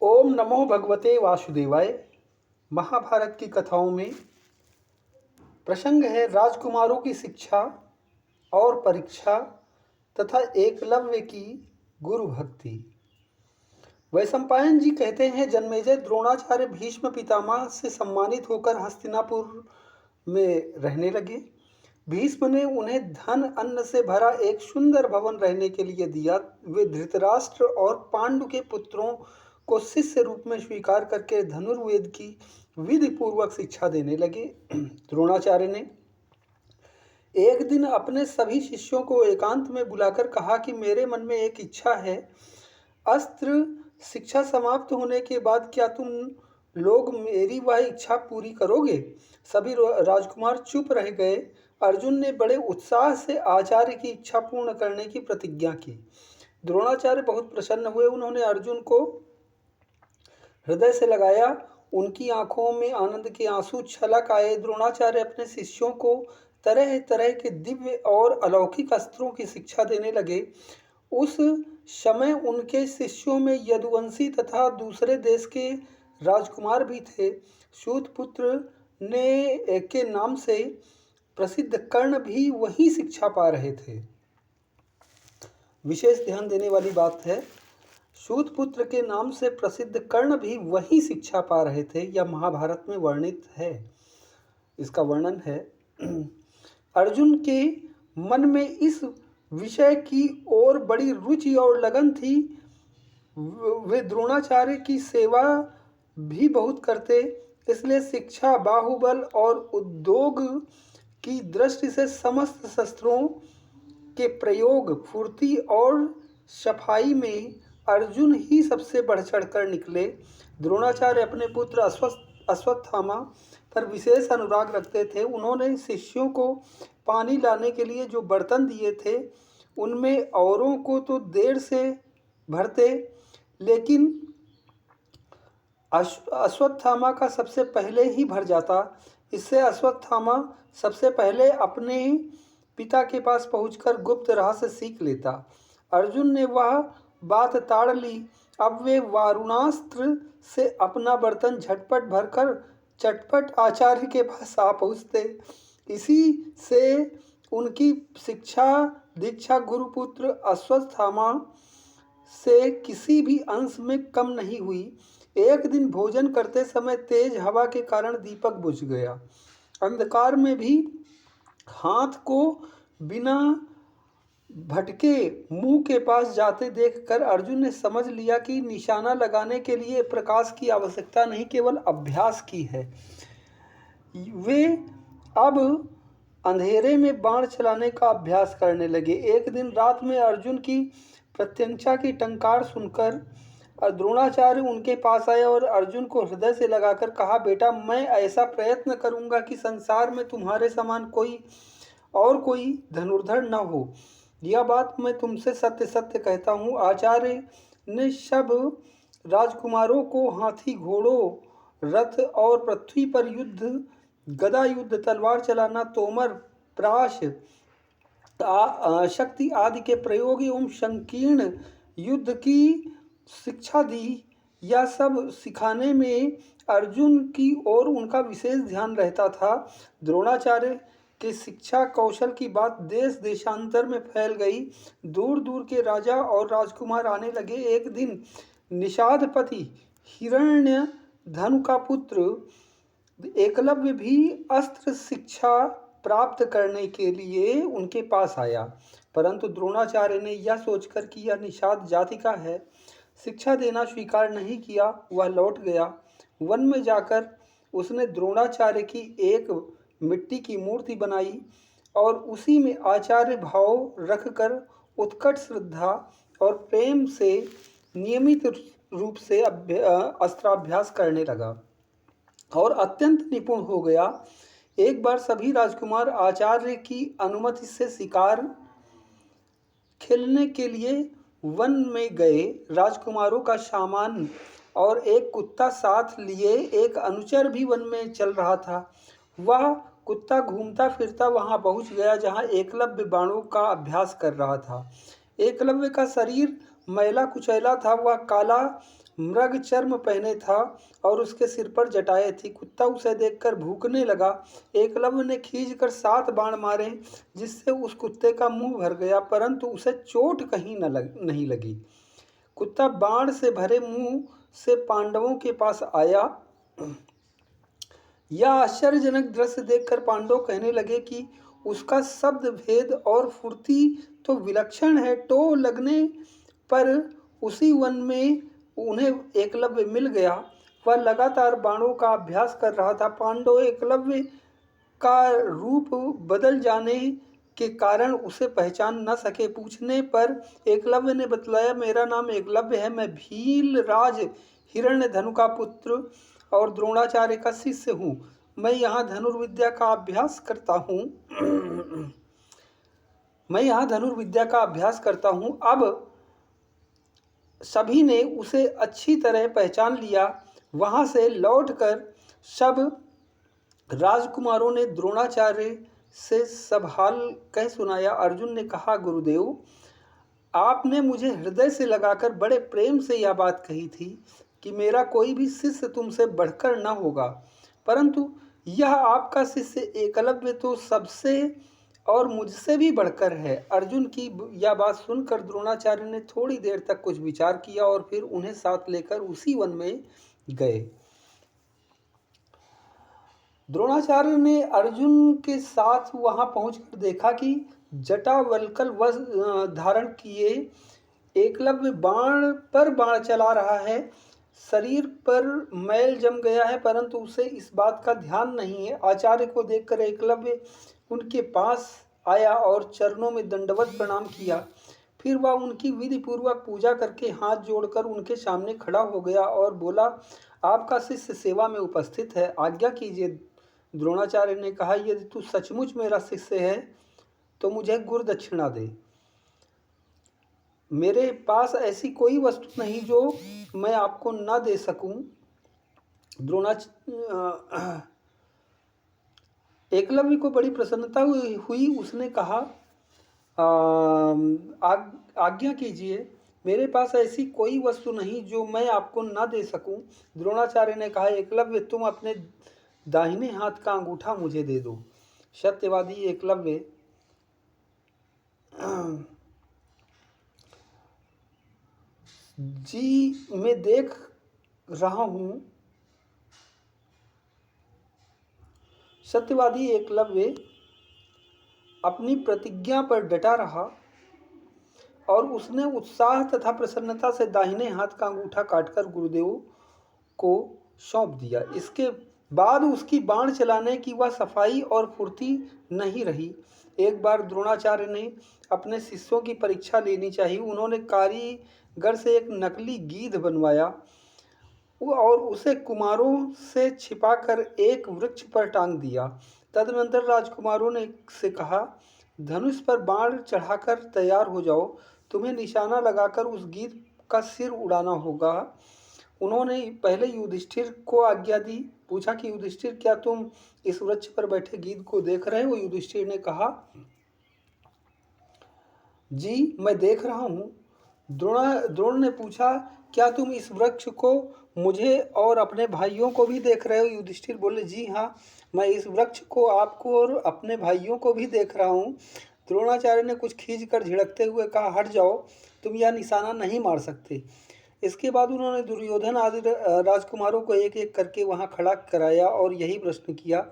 ओम नमो भगवते वासुदेवाय। महाभारत की कथाओं में प्रसंग है राजकुमारों की शिक्षा और परीक्षा तथा एकलव्य की गुरु भक्ति। वैशंपायन जी कहते हैं, जन्मेजय द्रोणाचार्य भीष्म पितामह से सम्मानित होकर हस्तिनापुर में रहने लगे। भीष्म ने उन्हें धन अन्न से भरा एक सुंदर भवन रहने के लिए दिया। वे धृतराष्ट्र और पांडु के पुत्रों को शिष्य रूप में स्वीकार करके धनुर्वेद की विधि पूर्वक शिक्षा देने लगे। द्रोणाचार्य ने एक दिन अपने सभी शिष्यों को एकांत में बुलाकर कहा कि मेरे मन में एक इच्छा है। अस्त्र शिक्षा समाप्त होने के बाद क्या तुम लोग मेरी वह इच्छा पूरी करोगे? सभी राजकुमार चुप रह गए। अर्जुन ने बड़े उत्साह से आचार्य की इच्छा पूर्ण करने की प्रतिज्ञा की। द्रोणाचार्य बहुत प्रसन्न हुए। उन्होंने अर्जुन को हृदय से लगाया। उनकी आंखों में आनंद के आंसू छलक आए। द्रोणाचार्य अपने शिष्यों को तरह तरह के दिव्य और अलौकिक अस्त्रों की शिक्षा देने लगे। उस समय उनके शिष्यों में यदुवंशी तथा दूसरे देश के राजकुमार भी थे। सूतपुत्र ने के नाम से प्रसिद्ध कर्ण भी वही शिक्षा पा रहे थे। विशेष ध्यान देने वाली बात है, सूतपुत्र के नाम से प्रसिद्ध कर्ण भी वही शिक्षा पा रहे थे। यह महाभारत में वर्णित है, इसका वर्णन है। अर्जुन के मन में इस विषय की ओर बड़ी रुचि और लगन थी। वे द्रोणाचार्य की सेवा भी बहुत करते, इसलिए शिक्षा, बाहुबल और उद्योग की दृष्टि से समस्त शस्त्रों के प्रयोग, फुर्ती और सफाई में अर्जुन ही सबसे बढ़ चढ़कर निकले। द्रोणाचार्य अपने पुत्र अश्वत्थामा पर विशेष अनुराग रखते थे। उन्होंने शिष्यों को पानी लाने के लिए जो बर्तन दिए थे, उनमें औरों को तो देर से भरते, लेकिन अश्वत्थामा का सबसे पहले ही भर जाता। इससे अश्वत्थामा सबसे पहले अपने पिता के पास पहुंचकर गुप्त रहस्य सीख लेता। अर्जुन ने वह बात ताड़ ली। अब वे वारुणास्त्र से अपना बर्तन झटपट भरकर चटपट आचार्य के पास आ पहुँचते। इसी से उनकी शिक्षा दीक्षा गुरुपुत्र अश्वत्थामा से किसी भी अंश में कम नहीं हुई। एक दिन भोजन करते समय तेज हवा के कारण दीपक बुझ गया। अंधकार में भी हाथ को बिना भटके मुंह के पास जाते देखकर अर्जुन ने समझ लिया कि निशाना लगाने के लिए प्रकाश की आवश्यकता नहीं, केवल अभ्यास की है। वे अब अंधेरे में बाण चलाने का अभ्यास करने लगे। एक दिन रात में अर्जुन की प्रत्यंचा की टंकार सुनकर द्रोणाचार्य उनके पास आए और अर्जुन को हृदय से लगाकर कहा, बेटा, मैं ऐसा प्रयत्न करूंगा कि संसार में तुम्हारे समान कोई धनुर्धर न हो। यह बात मैं तुमसे सत्य सत्य कहता हूँ। आचार्य ने सब राजकुमारों को हाथी, घोड़ों, रथ और पृथ्वी पर युद्ध, गदा युद्ध, तलवार चलाना, तोमर, प्राश, शक्ति आदि के प्रयोग एवं संकीर्ण युद्ध की शिक्षा दी। यह सब सिखाने में अर्जुन की ओर उनका विशेष ध्यान रहता था। द्रोणाचार्य के शिक्षा कौशल की बात देश देशांतर में फैल गई। दूर दूर के राजा और राजकुमार आने लगे। एक दिन निषादपति हिरण्य धनु का पुत्र एकलव्य भी अस्त्र शिक्षा प्राप्त करने के लिए उनके पास आया, परंतु द्रोणाचार्य ने यह सोचकर कि यह निषाद जाति का है, शिक्षा देना स्वीकार नहीं किया। वह लौट गया। वन में जाकर उसने द्रोणाचार्य की एक मिट्टी की मूर्ति बनाई और उसी में आचार्य भाव रखकर उत्कट श्रद्धा और प्रेम से नियमित रूप से अस्त्राभ्यास करने लगा और अत्यंत निपुण हो गया। एक बार सभी राजकुमार आचार्य की अनुमति से शिकार खेलने के लिए वन में गए। राजकुमारों का सामान और एक कुत्ता साथ लिए एक अनुचर भी वन में चल रहा था। वह कुत्ता घूमता फिरता वहां पहुंच गया जहां एकलव्य बाणों का अभ्यास कर रहा था। एकलव्य का शरीर मैला कुचैला था। वह काला मृग चर्म पहने था और उसके सिर पर जटाएं थी। कुत्ता उसे देखकर भूखने लगा। एकलव्य ने खींचकर 7 बाण मारे, जिससे उस कुत्ते का मुंह भर गया, परंतु उसे चोट कहीं नहीं लगी। कुत्ता बाण से भरे मुंह से पांडवों के पास आया। यह आश्चर्यजनक दृश्य देखकर पांडव कहने लगे कि उसका शब्द भेद और फुर्ती तो विलक्षण है। टो लगने पर उसी वन में उन्हें एकलव्य मिल गया। वह लगातार बाणों का अभ्यास कर रहा था। पांडव एकलव्य का रूप बदल जाने के कारण उसे पहचान न सके। पूछने पर एकलव्य ने बतलाया, मेरा नाम एकलव्य है, मैं भील राज हिरण्यधनु का पुत्र और द्रोणाचार्य का शिष्य हूँ। मैं यहाँ धनुर्विद्या का अभ्यास करता हूँ। अब सभी ने उसे अच्छी तरह पहचान लिया। वहाँ से लौटकर सब राजकुमारों ने द्रोणाचार्य से सब हाल कह सुनाया। अर्जुन ने कहा, गुरुदेव, आपने मुझे हृदय से लगाकर बड़े प्रेम से यह बात कही थी कि मेरा कोई भी शिष्य तुमसे बढ़कर न होगा, परंतु यह आपका शिष्य एकलव्य तो सबसे और मुझसे भी बढ़कर है। अर्जुन की यह बात सुनकर द्रोणाचार्य ने थोड़ी देर तक कुछ विचार किया और फिर उन्हें साथ लेकर उसी वन में गए। द्रोणाचार्य ने अर्जुन के साथ वहां पहुंचकर देखा कि जटावल्कल वस्त्र धारण किए एकलव्य बाण पर बाण चला रहा है। शरीर पर मैल जम गया है, परंतु उसे इस बात का ध्यान नहीं है। आचार्य को देखकर एकलव्य उनके पास आया और चरणों में दंडवत प्रणाम किया। फिर वह उनकी विधि पूर्वक पूजा करके हाथ जोड़कर उनके सामने खड़ा हो गया और बोला, आपका शिष्य सेवा में उपस्थित है, आज्ञा कीजिए। द्रोणाचार्य ने कहा, यदि तू सचमुच मेरा शिष्य है तो मुझे गुरु दक्षिणा दे। मेरे पास ऐसी कोई वस्तु नहीं जो मैं आपको न दे सकूं। एकलव्य को बड़ी प्रसन्नता हुई। उसने कहा, आज्ञा कीजिए, मेरे पास ऐसी कोई वस्तु नहीं जो मैं आपको न दे सकूं। द्रोणाचार्य ने कहा, एकलव्य, तुम अपने दाहिने हाथ का अंगूठा मुझे दे दो। सत्यवादी एकलव्य जी, मैं देख रहा हूं। सत्यवादी एकलव्य अपनी प्रतिज्ञा पर डटा रहा और उसने उत्साह तथा प्रसन्नता से दाहिने हाथ का अंगूठा काटकर गुरुदेव को सौंप दिया। इसके बाद उसकी बाण चलाने की वह सफाई और फुर्ती नहीं रही। एक बार द्रोणाचार्य ने अपने शिष्यों की परीक्षा लेनी चाहिए। उन्होंने कारीगर से एक नकली गीध बनवाया और उसे कुमारों से छिपाकर एक वृक्ष पर टांग दिया। तदनंतर राजकुमारों ने से कहा, धनुष पर बाण चढ़ाकर तैयार हो जाओ, तुम्हें निशाना लगाकर उस गीध का सिर उड़ाना होगा। उन्होंने पहले युधिष्ठिर को आज्ञा दी। पूछा कि युधिष्ठिर, क्या तुम इस वृक्ष पर बैठे गीध को देख रहे हो? युधिष्ठिर ने कहा, जी, मैं देख रहा हूँ। द्रोण ने पूछा, क्या तुम इस वृक्ष को मुझे और अपने भाइयों को भी देख रहे हो? युधिष्ठिर बोले, जी हाँ, मैं इस वृक्ष को आपको और अपने भाइयों को भी देख रहा हूँ। द्रोणाचार्य ने कुछ खींचकर झिड़कते हुए कहा, हट जाओ, तुम यह निशाना नहीं मार सकते। इसके बाद उन्होंने दुर्योधन आदि राजकुमारों को एक एक करके वहां खड़ा कराया और यही प्रश्न किया।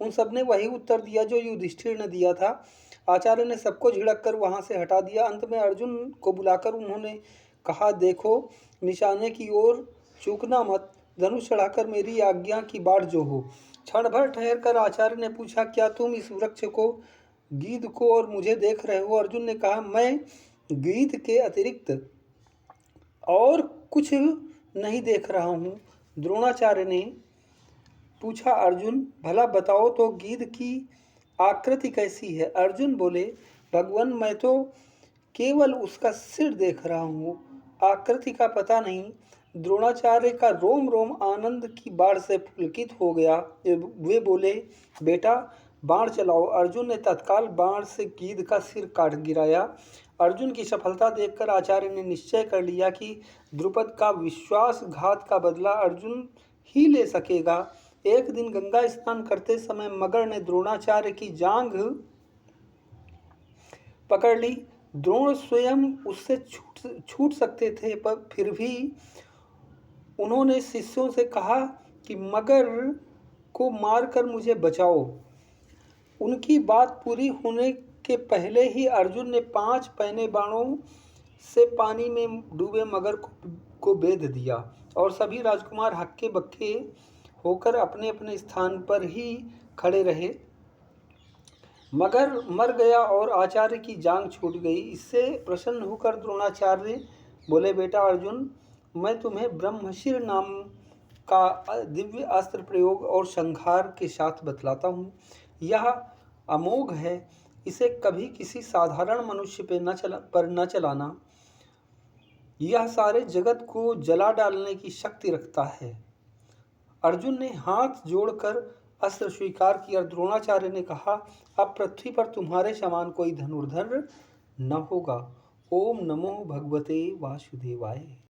उन सब ने वही उत्तर दिया जो युधिष्ठिर ने दिया था। आचार्य ने सबको झिड़क कर वहां से हटा दिया। अंत में अर्जुन को बुलाकर उन्होंने कहा, देखो, निशाने की ओर चूकना मत, धनुष चढ़ाकर मेरी आज्ञा की बाट जो हो। क्षण भर ठहर कर आचार्य ने पूछा, क्या तुम इस वृक्ष को, गीध को और मुझे देख रहे हो? अर्जुन ने कहा, मैं गीध के अतिरिक्त और कुछ नहीं देख रहा हूँ। द्रोणाचार्य ने पूछा, अर्जुन, भला बताओ तो गीध की आकृति कैसी है? अर्जुन बोले, भगवान, मैं तो केवल उसका सिर देख रहा हूँ, आकृति का पता नहीं। द्रोणाचार्य का रोम रोम आनंद की बाढ़ से पुलकित हो गया। वे बोले, बेटा, बाण चलाओ। अर्जुन ने तत्काल बाण से गीध का सिर काट गिराया। अर्जुन की सफलता देखकर आचार्य ने निश्चय कर लिया कि द्रुपद का विश्वासघात का बदला अर्जुन ही ले सकेगा। एक दिन गंगा स्नान करते समय मगर ने द्रोणाचार्य की जांघ पकड़ ली। द्रोण स्वयं उससे छूट सकते थे, पर फिर भी उन्होंने शिष्यों से कहा कि मगर को मारकर मुझे बचाओ। उनकी बात पूरी होने के पहले ही अर्जुन ने 5 पैने बाणों से पानी में डूबे मगर को बेध दिया और सभी राजकुमार हक्के बक्के होकर अपने अपने स्थान पर ही खड़े रहे। मगर मर गया और आचार्य की जांघ छूट गई। इससे प्रसन्न होकर द्रोणाचार्य बोले, बेटा अर्जुन, मैं तुम्हें ब्रह्मशिर नाम का दिव्य अस्त्र प्रयोग और संहार के साथ बतलाता हूँ। यह अमोघ है, इसे कभी किसी साधारण मनुष्य पर न चलाना। यह सारे जगत को जला डालने की शक्ति रखता है। अर्जुन ने हाथ जोड़कर अस्त्र स्वीकार किया। द्रोणाचार्य ने कहा, अब पृथ्वी पर तुम्हारे समान कोई धनुर्धर न होगा। ओम नमो भगवते वासुदेवाय।